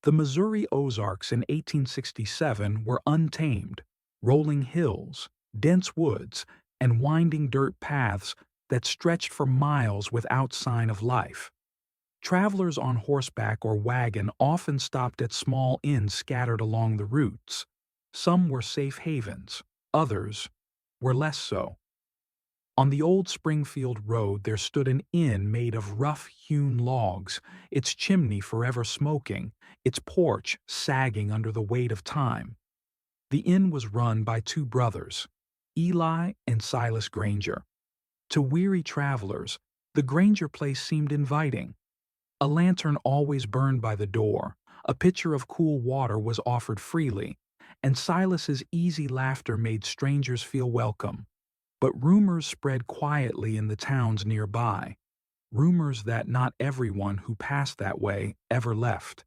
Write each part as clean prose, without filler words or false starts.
The Missouri Ozarks in 1867 were untamed, rolling hills, dense woods, and winding dirt paths that stretched for miles without sign of life. Travelers on horseback or wagon often stopped at small inns scattered along the routes. Some were safe havens, others were less so. On the old Springfield Road there stood an inn made of rough-hewn logs, its chimney forever smoking, its porch sagging under the weight of time. The inn was run by two brothers, Eli and Silas Granger. To weary travelers, the Granger place seemed inviting. A lantern always burned by the door, a pitcher of cool water was offered freely, and Silas's easy laughter made strangers feel welcome. But rumors spread quietly in the towns nearby, rumors that not everyone who passed that way ever left.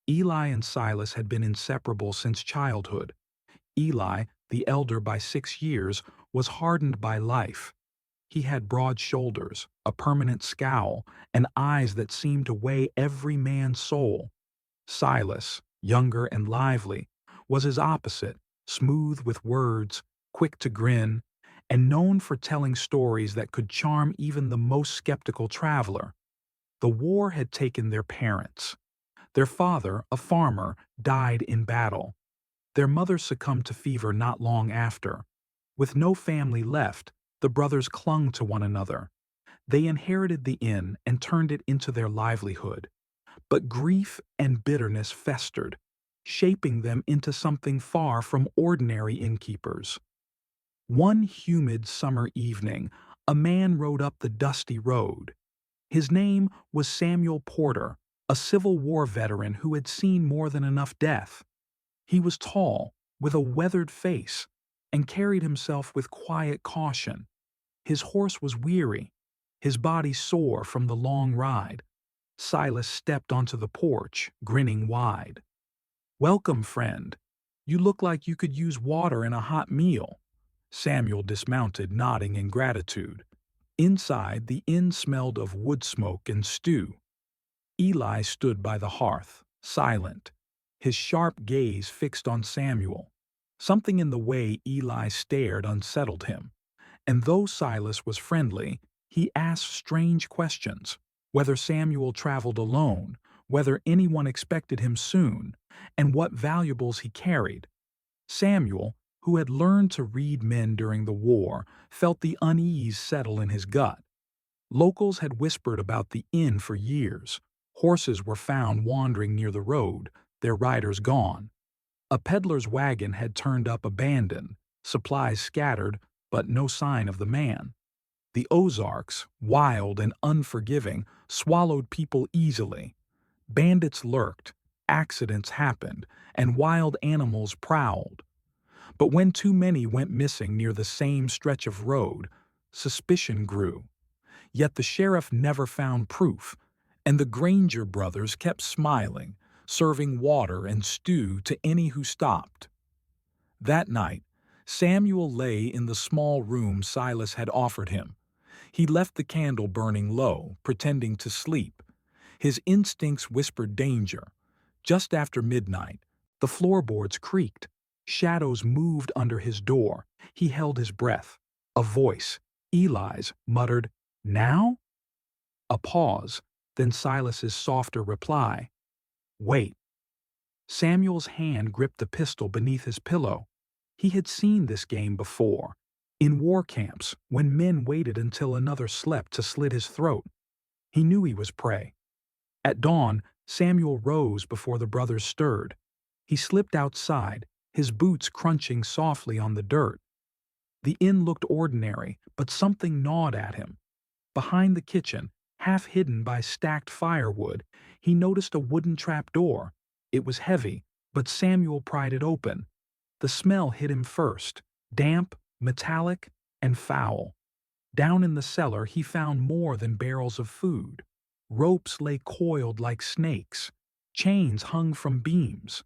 Eli and Silas had been inseparable since childhood. Eli, the elder by 6 years, was hardened by life. He had broad shoulders, a permanent scowl, and eyes that seemed to weigh every man's soul. Silas, younger and lively, was his opposite, smooth with words, quick to grin, and known for telling stories that could charm even the most skeptical traveler. The war had taken their parents. Their father, a farmer, died in battle. Their mother succumbed to fever not long after. With no family left, the brothers clung to one another. They inherited the inn and turned it into their livelihood. But grief and bitterness festered, shaping them into something far from ordinary innkeepers. One humid summer evening, a man rode up the dusty road. His name was Samuel Porter, a Civil War veteran who had seen more than enough death. He was tall, with a weathered face, and carried himself with quiet caution. His horse was weary, his body sore from the long ride. Silas stepped onto the porch, grinning wide. "Welcome, friend. You look like you could use water and a hot meal." Samuel dismounted, nodding in gratitude. Inside, the inn smelled of wood smoke and stew. Eli stood by the hearth, silent, his sharp gaze fixed on Samuel. Something in the way Eli stared unsettled him, and though Silas was friendly, he asked strange questions, whether Samuel traveled alone, whether anyone expected him soon, and what valuables he carried. Samuel, who had learned to read men during the war, felt the unease settle in his gut. Locals had whispered about the inn for years. Horses were found wandering near the road, their riders gone. A peddler's wagon had turned up abandoned, supplies scattered, but no sign of the man. The Ozarks, wild and unforgiving, swallowed people easily. Bandits lurked, accidents happened, and wild animals prowled. But when too many went missing near the same stretch of road, suspicion grew. Yet the sheriff never found proof, and the Granger brothers kept smiling, serving water and stew to any who stopped. That night, Samuel lay in the small room Silas had offered him. He left the candle burning low, pretending to sleep. His instincts whispered danger. Just after midnight, the floorboards creaked. Shadows moved under his door. He held his breath. A voice, Eli's, muttered, "Now?" A pause, then Silas's softer reply, "Wait." Samuel's hand gripped the pistol beneath his pillow. He had seen this game before, in war camps, when men waited until another slept to slit his throat. He knew he was prey. At dawn, Samuel rose before the brothers stirred. He slipped outside, his boots crunching softly on the dirt. The inn looked ordinary, but something gnawed at him. Behind the kitchen, half hidden by stacked firewood, he noticed a wooden trapdoor. It was heavy, but Samuel pried it open. The smell hit him first, damp, metallic, and foul. Down in the cellar he found more than barrels of food. Ropes lay coiled like snakes. Chains hung from beams.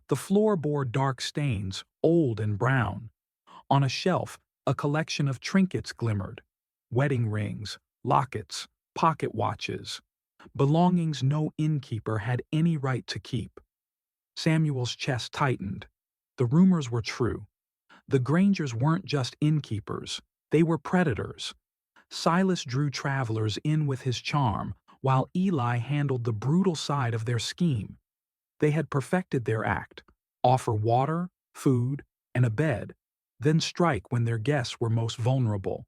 The floor bore dark stains, old and brown. On a shelf, a collection of trinkets glimmered. Wedding rings, lockets, pocket watches. Belongings no innkeeper had any right to keep. Samuel's chest tightened. The rumors were true. The Grangers weren't just innkeepers, they were predators. Silas drew travelers in with his charm, while Eli handled the brutal side of their scheme. They had perfected their act: offer water, food, and a bed, then strike when their guests were most vulnerable.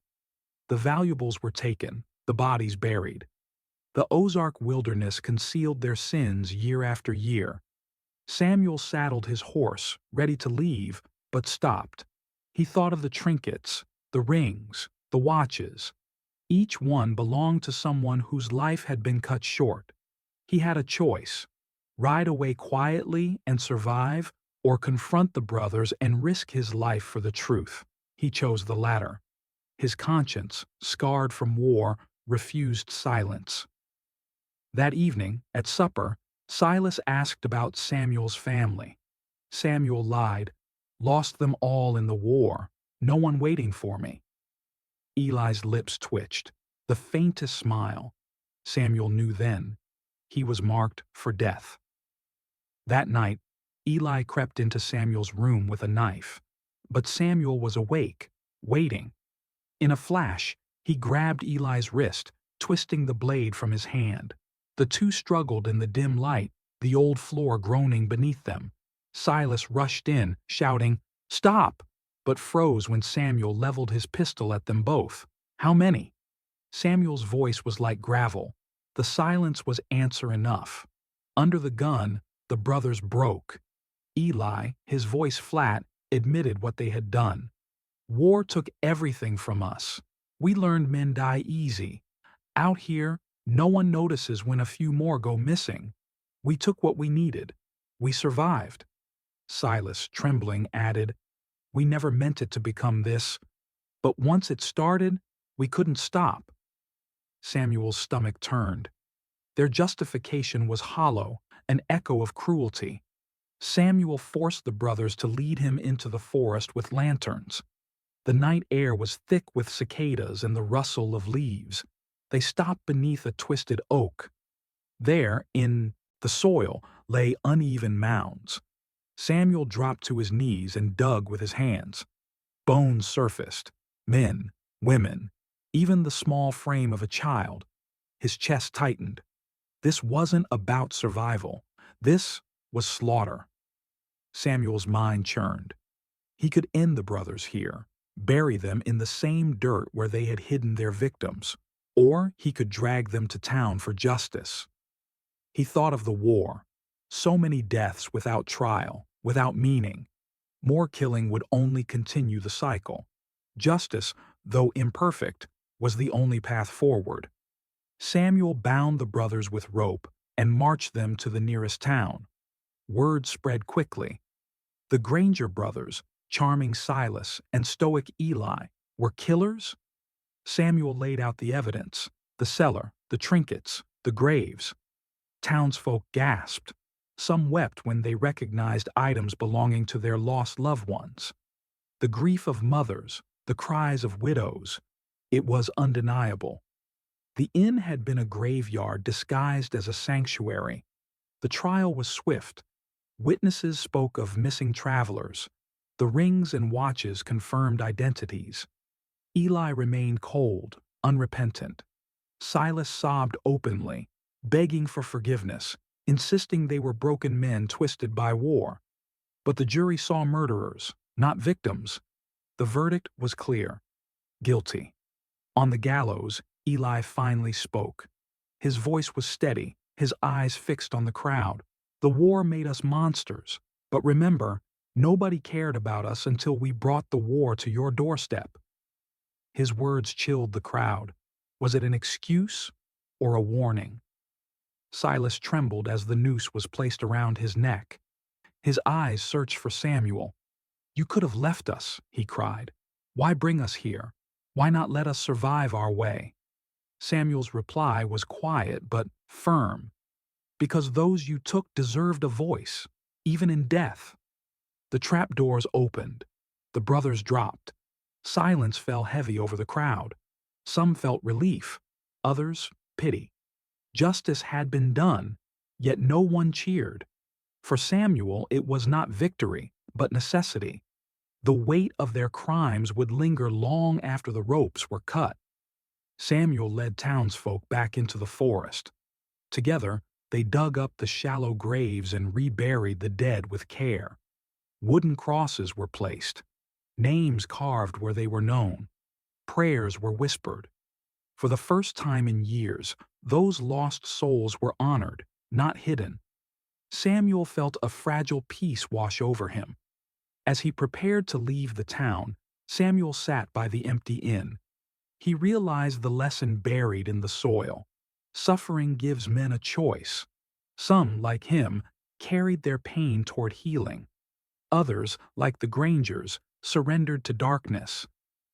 The valuables were taken, the bodies buried. The Ozark wilderness concealed their sins year after year. Samuel saddled his horse, ready to leave, but stopped. He thought of the trinkets, the rings, the watches. Each one belonged to someone whose life had been cut short. He had a choice: ride away quietly and survive, or confront the brothers and risk his life for the truth. He chose the latter. His conscience, scarred from war, refused silence. That evening, at supper, Silas asked about Samuel's family. Samuel lied, "Lost them all in the war. No one waiting for me." Eli's lips twitched, the faintest smile. Samuel knew then. He was marked for death. That night, Eli crept into Samuel's room with a knife. But Samuel was awake, waiting. In a flash, he grabbed Eli's wrist, twisting the blade from his hand. The two struggled in the dim light, the old floor groaning beneath them. Silas rushed in, shouting, "Stop!" but froze when Samuel leveled his pistol at them both. "How many?" Samuel's voice was like gravel. The silence was answer enough. Under the gun, the brothers broke. Eli, his voice flat, admitted what they had done. "War took everything from us. We learned men die easy. Out here, no one notices when a few more go missing. We took what we needed. We survived." Silas, trembling, added, "We never meant it to become this. But once it started, we couldn't stop." Samuel's stomach turned. Their justification was hollow, an echo of cruelty. Samuel forced the brothers to lead him into the forest with lanterns. The night air was thick with cicadas and the rustle of leaves. They stopped beneath a twisted oak. There, in the soil, lay uneven mounds. Samuel dropped to his knees and dug with his hands. Bones surfaced. Men, women, even the small frame of a child. His chest tightened. This wasn't about survival. This was slaughter. Samuel's mind churned. He could end the brothers here, bury them in the same dirt where they had hidden their victims, or he could drag them to town for justice. He thought of the war. So many deaths without trial, without meaning. More killing would only continue the cycle. Justice, though imperfect, was the only path forward. Samuel bound the brothers with rope and marched them to the nearest town. Word spread quickly. The Granger brothers, charming Silas and stoic Eli, were killers? Samuel laid out the evidence: the cellar, the trinkets, the graves. Townsfolk gasped. Some wept when they recognized items belonging to their lost loved ones. The grief of mothers, the cries of widows. It was undeniable. The inn had been a graveyard disguised as a sanctuary. The trial was swift. Witnesses spoke of missing travelers. The rings and watches confirmed identities. Eli remained cold, unrepentant. Silas sobbed openly, begging for forgiveness, insisting they were broken men twisted by war. But the jury saw murderers, not victims. The verdict was clear: guilty. On the gallows, Eli finally spoke. His voice was steady, his eyes fixed on the crowd. "The war made us monsters, but remember, nobody cared about us until we brought the war to your doorstep." His words chilled the crowd. Was it an excuse or a warning? Silas trembled as the noose was placed around his neck. His eyes searched for Samuel. "You could have left us," he cried. "Why bring us here? Why not let us survive our way?" Samuel's reply was quiet but firm. "Because those you took deserved a voice, even in death." The trapdoors opened. The brothers dropped. Silence fell heavy over the crowd. Some felt relief, others pity. Justice had been done, yet no one cheered. For Samuel, it was not victory, but necessity. The weight of their crimes would linger long after the ropes were cut. Samuel led townsfolk back into the forest. Together, they dug up the shallow graves and reburied the dead with care. Wooden crosses were placed, names carved where they were known, prayers were whispered. For the first time in years, those lost souls were honored, not hidden. Samuel felt a fragile peace wash over him. As he prepared to leave the town, Samuel sat by the empty inn. He realized the lesson buried in the soil. Suffering gives men a choice. Some, like him, carried their pain toward healing. Others, like the Grangers, surrendered to darkness.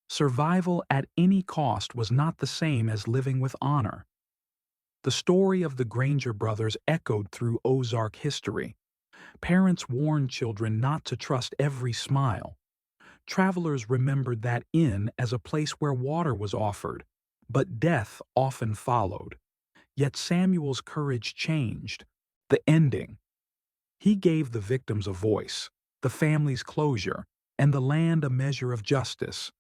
Survival at any cost was not the same as living with honor. The story of the Granger brothers echoed through Ozark history. Parents warned children not to trust every smile. Travelers remembered that inn as a place where water was offered, but death often followed. Yet Samuel's courage changed. The ending. He gave the victims a voice, the families closure, and the land a measure of justice.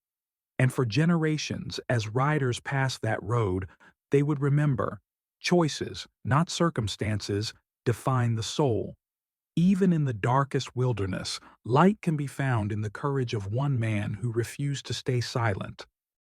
And for generations, as riders passed that road, they would remember, choices, not circumstances, define the soul. Even in the darkest wilderness, light can be found in the courage of one man who refused to stay silent.